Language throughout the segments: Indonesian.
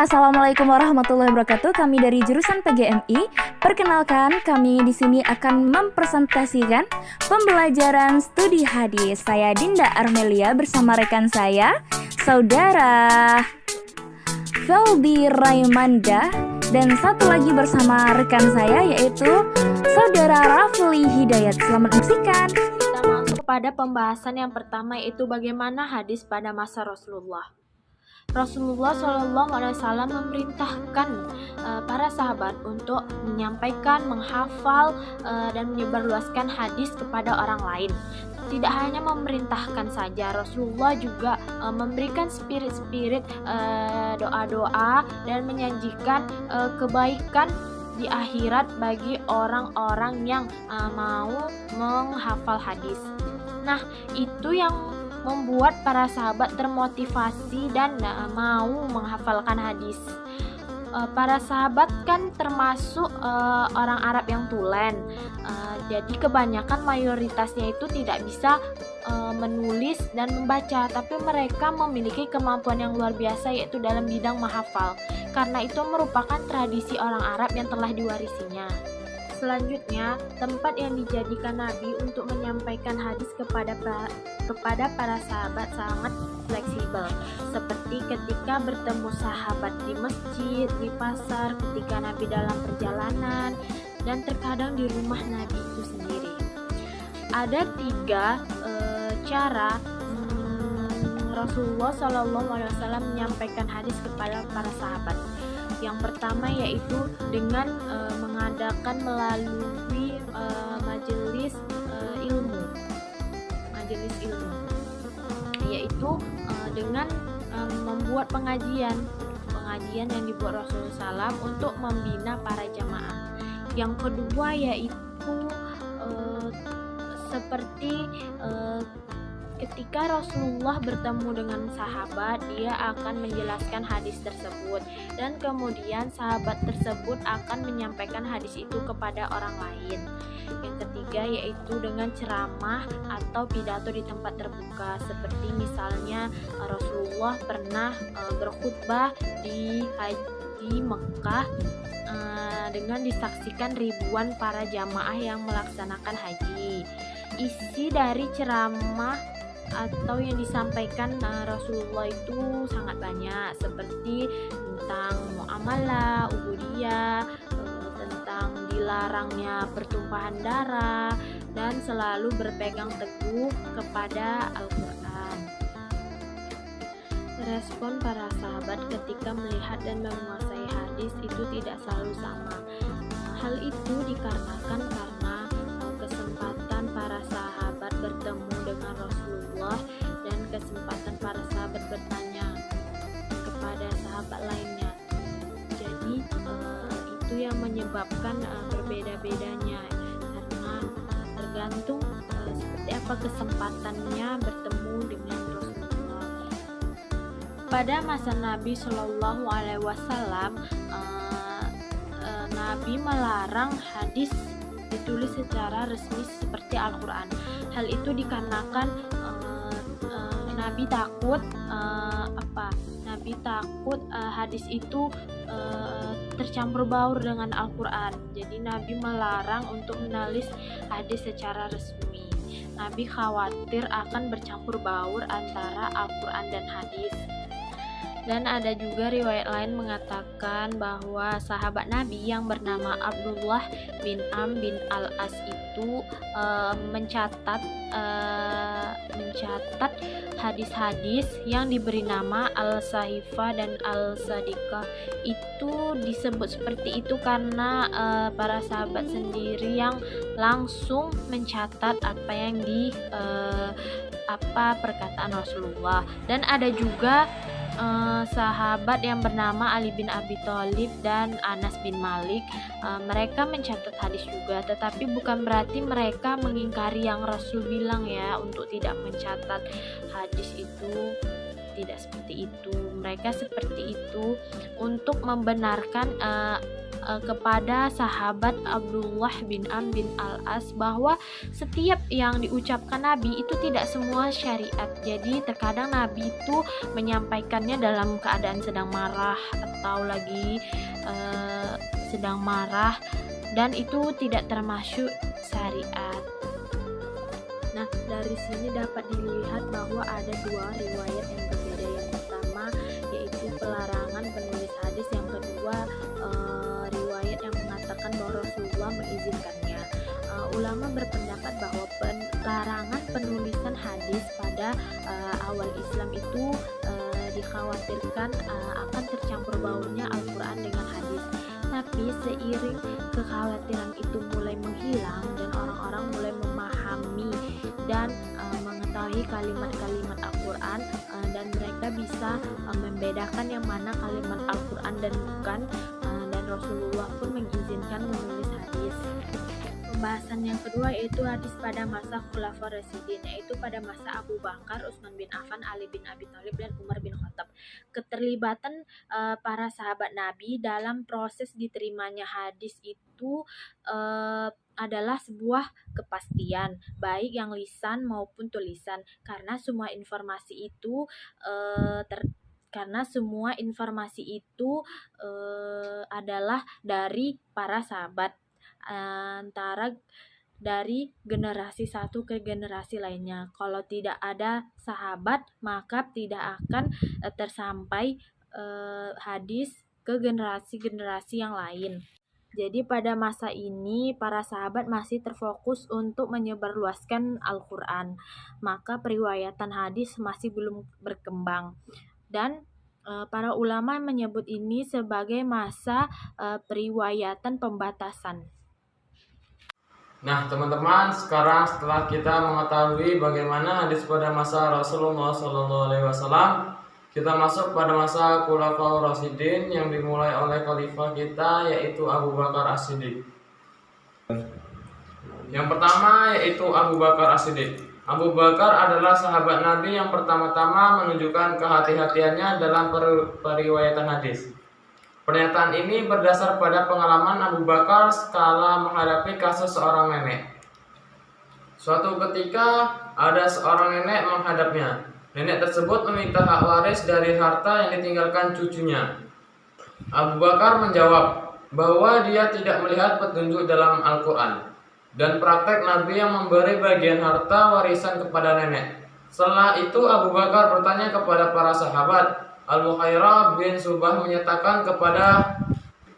Assalamualaikum warahmatullahi wabarakatuh. Kami dari jurusan PGMI. Perkenalkan, kami di sini akan mempresentasikan pembelajaran studi hadis. Saya Dinda Armelia bersama rekan saya, Saudara Felbi Raimanda, dan satu lagi bersama rekan saya yaitu Saudara Rafli Hidayat. Selamat menyaksikan. Kita masuk kepada pembahasan yang pertama, yaitu bagaimana hadis pada masa Rasulullah. Rasulullah SAW memerintahkan para sahabat untuk menyampaikan, menghafal, dan menyebarluaskan hadis kepada orang lain. Tidak hanya memerintahkan saja, Rasulullah juga memberikan spirit-spirit doa-doa dan menjanjikan kebaikan di akhirat bagi orang-orang yang mau menghafal hadis. Nah, itu yang membuat para sahabat termotivasi dan mau menghafalkan hadis. Para sahabat kan termasuk orang Arab yang tulen, jadi kebanyakan mayoritasnya itu tidak bisa menulis dan membaca, tapi mereka memiliki kemampuan yang luar biasa, yaitu dalam bidang menghafal, karena itu merupakan tradisi orang Arab yang telah diwarisinya. Selanjutnya, tempat yang dijadikan Nabi untuk menyampaikan hadis kepada para sahabat sangat fleksibel, seperti ketika bertemu sahabat di masjid, di pasar, ketika Nabi dalam perjalanan, dan terkadang di rumah Nabi itu sendiri. Ada 3 cara Rasulullah SAW menyampaikan hadis kepada para sahabat. Yang pertama yaitu dengan mengadakan melalui majelis ilmu, yaitu dengan membuat pengajian yang dibuat Rasulullah SAW untuk membina para jamaah. Yang kedua yaitu seperti ketika Rasulullah bertemu dengan sahabat, dia akan menjelaskan hadis tersebut, dan kemudian sahabat tersebut akan menyampaikan hadis itu kepada orang lain. Yang ketiga yaitu dengan ceramah atau pidato di tempat terbuka, seperti misalnya Rasulullah pernah berkhutbah di Mekah dengan disaksikan ribuan para jamaah yang melaksanakan haji. Isi dari ceramah atau yang disampaikan Rasulullah itu sangat banyak, seperti tentang muamalah, ubudiyah, tentang dilarangnya pertumpahan darah, dan selalu berpegang teguh kepada Al-Quran. Respon para sahabat ketika melihat dan menguasai hadis itu tidak selalu sama. Hal itu dikarenakan karena kesempatan para sahabat bertemu dengan Rasulullah dan kesempatan para sahabat bertanya kepada sahabat lainnya. Jadi itu yang menyebabkan berbeda-bedanya, karena tergantung seperti apa kesempatannya bertemu dengan Rasulullah. Pada masa Nabi Shallallahu Alaihi Wasallam, Nabi melarang hadis ditulis secara resmi seperti Al-Quran. Hal itu dikarenakan Nabi takut hadis itu tercampur baur dengan Al-Quran. Jadi Nabi melarang untuk menulis hadis secara resmi. Nabi khawatir akan bercampur baur antara Al-Quran dan hadis. Dan ada juga riwayat lain mengatakan bahwa sahabat Nabi yang bernama Abdullah bin Am bin Al-As itu mencatat hadis-hadis yang diberi nama Al-Sahifah dan Al-Sadiqah. Itu disebut seperti itu karena para sahabat sendiri yang langsung mencatat apa yang perkataan Rasulullah. Dan ada juga sahabat yang bernama Ali bin Abi Thalib dan Anas bin Malik. Mereka mencatat hadis juga, tetapi bukan berarti mereka mengingkari yang Rasul bilang ya untuk tidak mencatat hadis itu. Tidak seperti itu. Mereka seperti itu untuk membenarkan kepada sahabat Abdullah bin Amr bin Al-As bahwa setiap yang diucapkan Nabi itu tidak semua syariat. Jadi terkadang Nabi itu menyampaikannya dalam keadaan sedang marah atau lagi sedang marah, dan itu tidak termasuk syariat. Nah, dari sini dapat dilihat bahwa ada dua riwayat yang berbeda. Yang pertama yaitu pelarangan penulis hadis, yang kedua riwayat yang mengatakan bahwa Rasulullah mengizinkannya. Ulama berpendapat bahwa pelarangan penulisan hadis pada awal Islam itu dikhawatirkan akan tercampur baurnya Al-Quran dengan hadis. Tapi seiring kekhawatiran itu mulai menghilang dan orang-orang mulai memahami dan mengetahui kalimat-kalimat Al-Quran, dan mereka bisa membedakan yang mana kalimat Al-Quran dan bukan, dan Rasulullah pun mengizinkan menulis hadis. Pembahasan yang kedua yaitu hadis pada masa Khulafaur Rasyidin, yaitu pada masa Abu Bakar, Utsman bin Affan, Ali bin Abi Thalib, dan Umar bin Khattab. Keterlibatan para sahabat Nabi dalam proses diterimanya hadis itu adalah sebuah kepastian, baik yang lisan maupun tulisan, karena semua informasi itu adalah dari para sahabat, antara dari generasi satu ke generasi lainnya. Kalau tidak ada sahabat, maka tidak akan tersampai hadis ke generasi-generasi yang lain. Jadi pada masa ini para sahabat masih terfokus untuk menyebarluaskan Al-Quran, maka periwayatan hadis masih belum berkembang, dan para ulama menyebut ini sebagai masa periwayatan pembatasan. Nah teman-teman, sekarang setelah kita mengetahui bagaimana hadis pada masa Rasulullah SAW, kita masuk pada masa Khulafaur Rasyidin yang dimulai oleh khalifah kita, yaitu Abu Bakar As-Siddiq. Yang pertama yaitu Abu Bakar As-Siddiq. Abu Bakar adalah sahabat Nabi yang pertama-tama menunjukkan kehati-hatiannya dalam periwayatan hadis. Pernyataan ini berdasar pada pengalaman Abu Bakar skala menghadapi kasus seorang nenek. Suatu ketika ada seorang nenek menghadapnya. Nenek tersebut meminta hak waris dari harta yang ditinggalkan cucunya. Abu Bakar menjawab bahwa dia tidak melihat petunjuk dalam Al-Quran dan praktek Nabi yang memberi bagian harta warisan kepada nenek. Setelah itu Abu Bakar bertanya kepada para sahabat. Al-Muhairah bin Subah menyatakan kepada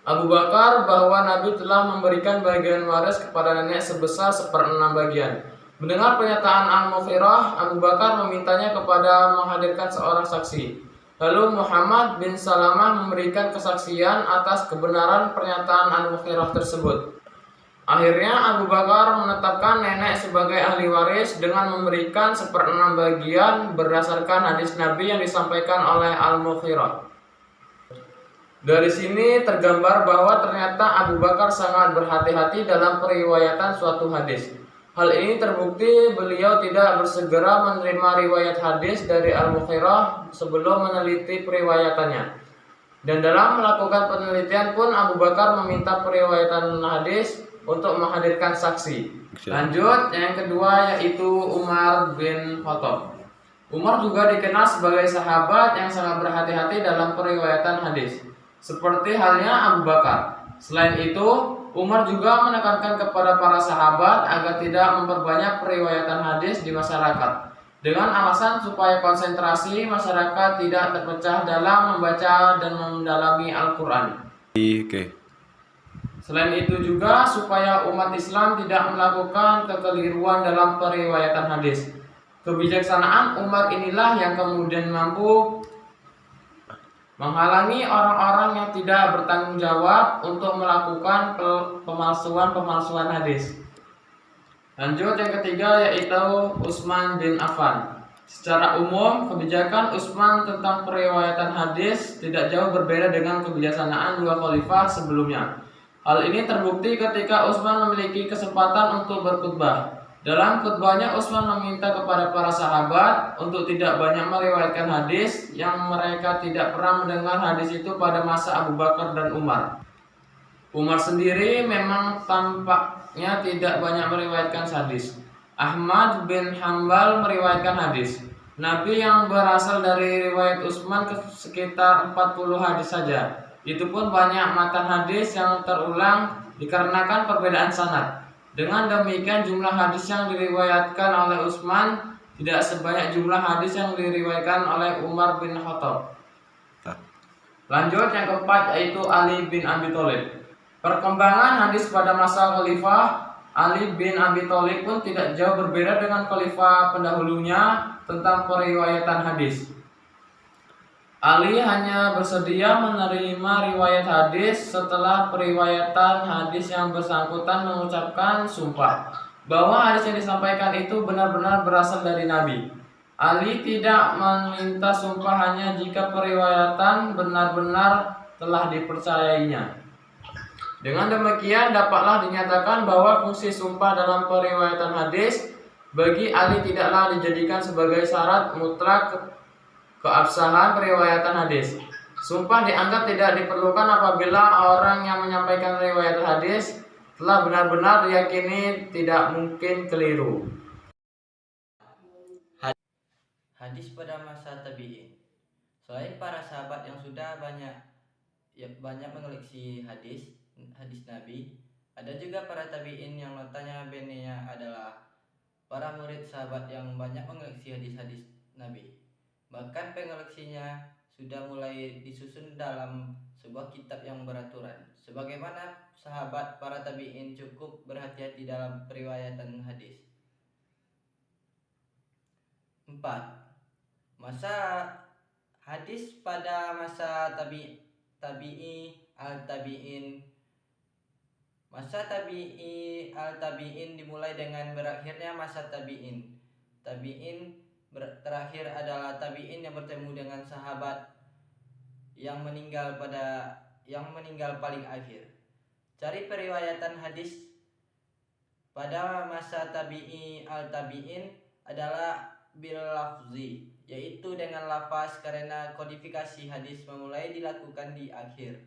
Abu Bakar bahwa Nabi telah memberikan bagian waris kepada nenek sebesar 1/6 bagian. Mendengar pernyataan Al-Muhairah, Abu Bakar memintanya kepada menghadirkan seorang saksi. Lalu Muhammad bin Salamah memberikan kesaksian atas kebenaran pernyataan Al-Muhairah tersebut. Akhirnya Abu Bakar menetapkan nenek sebagai ahli waris dengan memberikan 1/6 bagian berdasarkan hadis Nabi yang disampaikan oleh Al-Mughirah. Dari sini tergambar bahwa ternyata Abu Bakar sangat berhati-hati dalam periwayatan suatu hadis. Hal ini terbukti beliau tidak bersegera menerima riwayat hadis dari Al-Mughirah sebelum meneliti periwayatannya. Dan dalam melakukan penelitian pun Abu Bakar meminta periwayatan hadis untuk menghadirkan saksi. Lanjut, yang kedua yaitu Umar bin Khattab. Umar juga dikenal sebagai sahabat yang sangat berhati-hati dalam periwayatan hadis, seperti halnya Abu Bakar. Selain itu, Umar juga menekankan kepada para sahabat agar tidak memperbanyak periwayatan hadis di masyarakat, dengan alasan supaya konsentrasi masyarakat tidak terpecah dalam membaca dan mendalami Al-Quran. Selain itu juga supaya umat Islam tidak melakukan kekeliruan dalam periwayatan hadis. Kebijaksanaan Umar inilah yang kemudian mampu menghalangi orang-orang yang tidak bertanggung jawab untuk melakukan pemalsuan hadis. Lanjut, yang ketiga yaitu Utsman bin Affan. Secara umum, kebijakan Utsman tentang periwayatan hadis tidak jauh berbeda dengan kebijaksanaan dua khalifah sebelumnya. Hal ini terbukti ketika Utsman memiliki kesempatan untuk berkhutbah. Dalam khutbahnya Utsman meminta kepada para sahabat untuk tidak banyak meriwayatkan hadis yang mereka tidak pernah mendengar hadis itu pada masa Abu Bakar dan Umar. Umar sendiri memang tampaknya tidak banyak meriwayatkan hadis. Ahmad bin Hambal meriwayatkan hadis. Nabi yang berasal dari riwayat Utsman sekitar 40 hadis saja. Itu pun banyak matan hadis yang terulang dikarenakan perbedaan sanad. Dengan demikian jumlah hadis yang diriwayatkan oleh Utsman tidak sebanyak jumlah hadis yang diriwayatkan oleh Umar bin Khattab. Lanjut yang keempat yaitu Ali bin Abi Thalib. Perkembangan hadis pada masa Khalifah Ali bin Abi Thalib pun tidak jauh berbeda dengan khalifah pendahulunya tentang periwayatan hadis. Ali hanya bersedia menerima riwayat hadis setelah periwayatan hadis yang bersangkutan mengucapkan sumpah bahwa hadis yang disampaikan itu benar-benar berasal dari Nabi. Ali tidak meminta sumpah hanya jika periwayatan benar-benar telah dipercayainya. Dengan demikian dapatlah dinyatakan bahwa fungsi sumpah dalam periwayatan hadis bagi Ali tidaklah dijadikan sebagai syarat mutlak keabsahan periwayatan hadis. Sumpah dianggap tidak diperlukan apabila orang yang menyampaikan riwayat hadis telah benar-benar diyakini tidak mungkin keliru. Hadis pada masa tabi'in. Selain para sahabat yang sudah banyak mengoleksi hadis Nabi, ada juga para tabi'in yang notabene adalah para murid sahabat yang banyak mengoleksi hadis-hadis Nabi. Bahkan pengoleksinya sudah mulai disusun dalam sebuah kitab yang beraturan. Sebagaimana sahabat, para tabi'in cukup berhati-hati dalam periwayatan hadis. 4. Masa hadis pada masa tabi'i al-tabi'in. Masa tabi'i al-tabi'in dimulai dengan berakhirnya masa tabi'in. Terakhir adalah tabi'in yang bertemu dengan sahabat yang meninggal paling akhir. Cari periwayatan hadis pada masa tabi'i al-tabi'in adalah bil lafzi, yaitu dengan lafaz, karena kodifikasi hadis memulai dilakukan di akhir.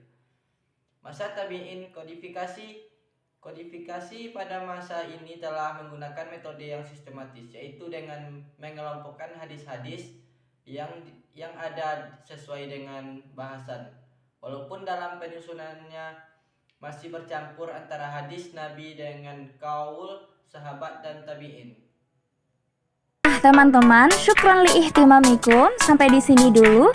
Masa tabi'in kodifikasi pada masa ini telah menggunakan metode yang sistematis, yaitu dengan mengelompokkan hadis-hadis yang ada sesuai dengan bahasan. Walaupun dalam penyusunannya masih bercampur antara hadis Nabi dengan kaul sahabat dan tabi'in. Teman-teman, syukron li ihtimamikum. Sampai di sini dulu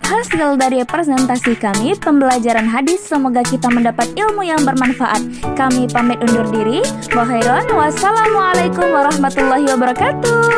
hasil dari presentasi kami pembelajaran hadis. Semoga kita mendapat ilmu yang bermanfaat. Kami pamit undur diri. Wassalamualaikum warahmatullahi wabarakatuh.